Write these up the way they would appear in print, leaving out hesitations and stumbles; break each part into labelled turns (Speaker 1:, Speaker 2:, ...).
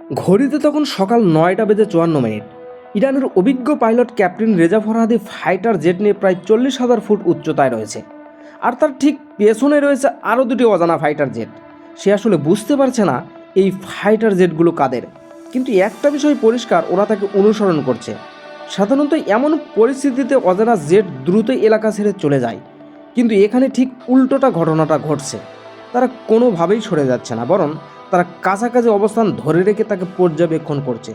Speaker 1: ঘড়িতে তখন সকাল ৯টা বেজে ৫৪ মিনিট। ইরানের অভিজ্ঞ pilot captain Reza Farhadi fighter jet নিয়ে প্রায় ৪০,০০০ ফুট উচ্চতায় রয়েছে। আর তার ঠিক পেছনে রয়েছে আরও দুটি অজানা ফাইটার জেট। সে আসলে বুঝতে পারছে না এই ফাইটার জেটগুলো কাদের, কিন্তু একটা বিষয় পরিষ্কার, ওরা তাকে অনুসরণ করছে। সাধারণত এমন পরিস্থিতিতে অজানা জেট দ্রুত এলাকা ছেড়ে চলে যায়, কিন্তু এখানে ঠিক উল্টোটা ঘটনাটা ঘটছে। তারা কোনোভাবেই সরে যাচ্ছে না, বরং তারা কাছাকাছি অবস্থান ধরে রেখে তাকে পর্যবেক্ষণ করছে।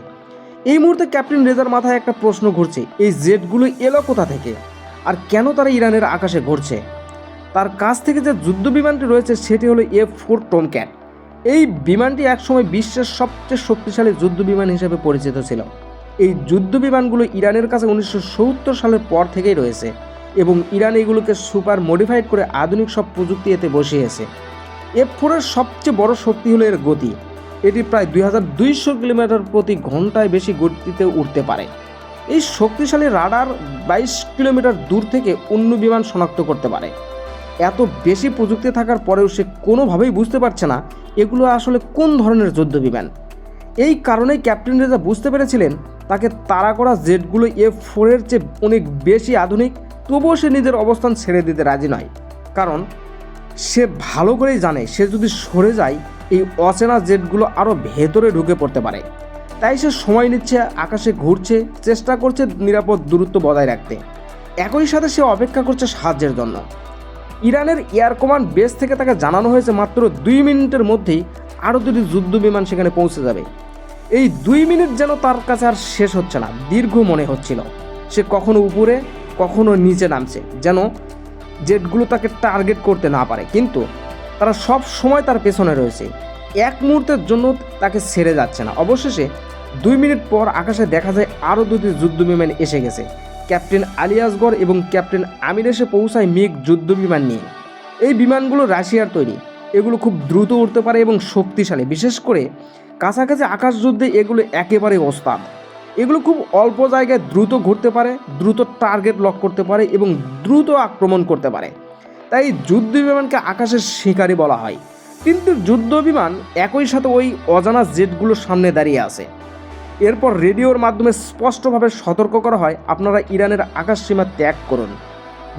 Speaker 1: এই মুহূর্তে ক্যাপ্টেন রেজার মাথায় একটা প্রশ্ন ঘুরছে, এই জেটগুলো এলো কোথা থেকে আর কেন তারা ইরানের আকাশে ঘুরছে। তার কাছ থেকে যে যুদ্ধ বিমানটি রয়েছে সেটি হলো F4 টমক্যাট। এই বিমানটি একসময় বিশ্বের সবচেয়ে শক্তিশালী যুদ্ধ বিমান হিসেবে পরিচিত ছিল। এই যুদ্ধ বিমানগুলো ইরানের কাছে 1970 সালের পর থেকেই রয়েছে এবং ইরান এগুলোকে সুপার মডিফাইড করে আধুনিক সব প্রযুক্তি এতে বসিয়েছে। F4 এর সবচেয়ে বড় শক্তি হলো এর গতি। এটি প্রায় 2200 কিলোমিটার প্রতি ঘন্টায় বেশি গতিতে উড়তে পারে। এই শক্তিশালী রাডার 22 কিলোমিটার দূর থেকে অন্য বিমান শনাক্ত করতে পারে। এত বেশি প্রযুক্তি থাকার পরেও সে কোনোভাবেই বুঝতে পারছে না এগুলো আসলে কোন ধরনের যুদ্ধ বিমান। এই কারণেই ক্যাপ্টেন রেজা বুঝতে পেরেছিলেন তাকে তাড়া করা জেটগুলো F4 এর চেয়ে অনেক বেশি আধুনিক, তবুও সে নিজের অবস্থান ছেড়ে দিতে রাজি নয়। কারণ সে ভালো করেই জানে সে যদি সরে যায় এই অচেনা জেটগুলো আরও ভেতরে ঢুকে পড়তে পারে। তাই সে সময় নিচ্ছে, আকাশে ঘুরছে, চেষ্টা করছে নিরাপদ দূরত্ব বজায় রাখতে। একই সাথে সে অপেক্ষা করছে সাহায্যের জন্য। ইরানের এয়ার কমান্ড বেস থেকে তাকে জানানো হয়েছে মাত্র 2 মিনিটের মধ্যেই আরও দুটি যুদ্ধ বিমান সেখানে পৌঁছে যাবে। এই 2 মিনিট যেন তার কাছে আর শেষ হচ্ছে না, দীর্ঘ মনে হচ্ছিল। সে কখনো উপরে কখনো নিচে নামছে, যেন জেটগুলো তাকে টার্গেট করতে না পারে, কিন্তু তারা সব সময় তার পেছনে রয়েছে, এক মুহূর্তের জন্য তাকে ছেড়ে যাচ্ছে না। অবশেষে 2 মিনিট পর আকাশে দেখা যায় আরও দুটি যুদ্ধ বিমান এসে গেছে। ক্যাপ্টেন আলী আসগর এবং ক্যাপ্টেন আমির এসে পৌঁছায় মিগ যুদ্ধ বিমান নিয়ে। এই বিমানগুলো রাশিয়ার তৈরি। এগুলো খুব দ্রুত উড়তে পারে এবং শক্তিশালী, বিশেষ করে কাছাকাছি আকাশ যুদ্ধে এগুলো একেবারে ওস্তাদ। এগুলো খুব অল্প জায়গায় দ্রুত ঘুরতে পারে, দ্রুত টার্গেট লক করতে পারে এবং দ্রুত আক্রমণ করতে পারে। তাই যুদ্ধ বিমানকে আকাশের শিকারী বলা হয়। কিন্তু যুদ্ধ বিমান একই সাথে ওই অজানা জেটগুলোর সামনে দাঁড়িয়ে আছে। এরপর রেডিওর মাধ্যমে স্পষ্টভাবে সতর্ক করা হয়, আপনারা ইরানের আকাশ সীমা ত্যাগ করুন।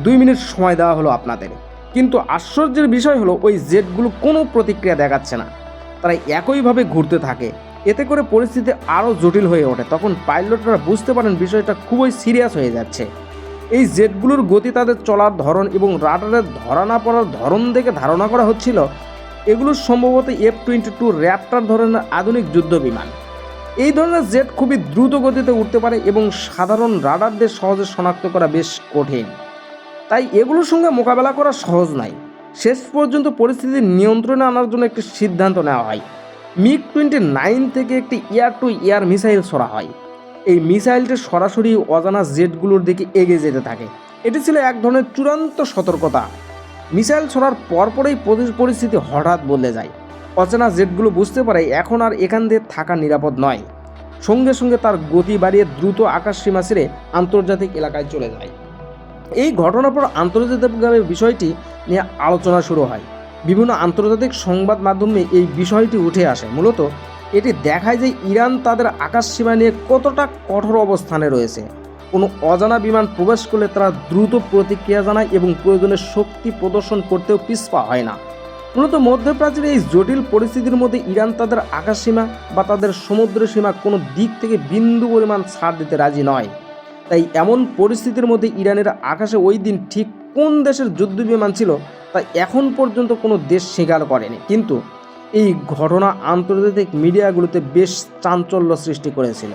Speaker 1: 2 মিনিট সময় দেওয়া হলো আপনাদের। কিন্তু আশ্চর্যের বিষয় হলো ওই জেটগুলো কোনো প্রতিক্রিয়া দেখাচ্ছে না, তারা একইভাবে ঘুরতে থাকে। এতে করে পরিস্থিতি আরও জটিল হয়ে ওঠে। তখন পাইলটরা বুঝতে পারেন বিষয়টা খুবই সিরিয়াস হয়ে যাচ্ছে। এই জেটগুলোর গতি, তাদের চলার ধরন এবং রাডারের ধরা না পড়ার ধরন দেখে ধারণা করা হচ্ছিল এগুলো সম্ভবত F-22 র্যাপটার ধরনের আধুনিক যুদ্ধ বিমান। এই ধরনের জেট খুবই দ্রুত গতিতে উঠতে পারে এবং সাধারণ রাডারদের সহজে শনাক্ত করা বেশ কঠিন। তাই এগুলোর সঙ্গে মোকাবেলা করা সহজ নয়। শেষ পর্যন্ত পরিস্থিতি নিয়ন্ত্রণে আনার জন্য একটি সিদ্ধান্ত নেওয়া হয়। MiG-29 থেকে একটি এয়ার টু এয়ার মিসাইল ছোড়া হয়। এই মিসাইলটি সরাসরি অজানা জেটগুলোর দিকে এগিয়ে যেতে থাকে। এটি ছিল এক ধরনের চূড়ান্ত সতর্কতা। মিসাইল ছোড়ার পরপরই পরিস্থিতি হঠাৎ বদলে যায়। অচেনা জেটগুলো বুঝতে পারে এখন আর এখান দিয়ে থাকা নিরাপদ নয়। সঙ্গে সঙ্গে তার গতি বাড়িয়ে দ্রুত আকাশ সীমা ছেড়ে আন্তর্জাতিক এলাকায় চলে যায়। এই ঘটনার পর আন্তর্জাতিকভাবে বিষয়টি নিয়ে আলোচনা শুরু হয়। বিভিন্ন আন্তর্জাতিক সংবাদ মাধ্যমে এই বিষয়টি উঠে আসে। মূলত এটি দেখায় যে ইরান তাদের আকাশ সীমা নিয়ে কতটা কঠোর অবস্থানে রয়েছে। কোনো অজানা বিমান প্রবেশ করলে তারা দ্রুত প্রতিক্রিয়া জানায় এবং প্রয়োজনে শক্তি প্রদর্শন করতেও পিছপা হয় না। মূলত মধ্যপ্রাচ্যের এই জটিল পরিস্থিতির মধ্যে ইরান তাদের আকাশ সীমা বা তাদের সমুদ্র সীমা কোনো দিক থেকে বিন্দু পরিমাণ ছাড় দিতে রাজি নয়। তাই এমন পরিস্থিতির মধ্যে ইরানের আকাশে ওই দিন ঠিক কোন দেশের যুদ্ধ বিমান ছিল তা এখন পর্যন্ত কোনো দেশ স্বীকার করেনি। কিন্তু এই ঘটনা আন্তর্জাতিক মিডিয়াগুলোতে বেশ চাঞ্চল্য সৃষ্টি করেছিল।